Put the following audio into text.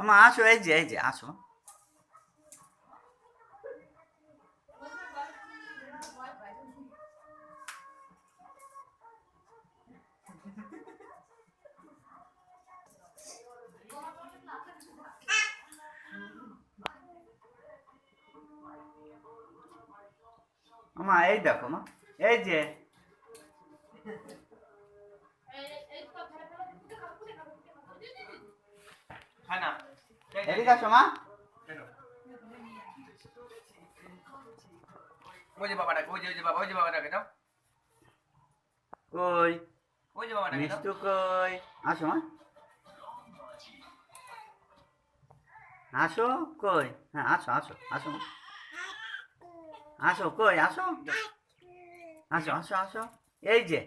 আমা আসো, এই যে আসো। আমা এই দেখো মা, এই যে এদিকে আসো মা। ওই যে বাবাটাকে, ওই যে বাবা, ওই যে বাবাটাকে দাও, কই ওই যে বাবাটাকে দাও। মিষ্টু কই? আসো মা, আসো। কই? হ্যাঁ আসো আসো আসো মা। আসো কই আসো, আসো আসো আসো। এই যে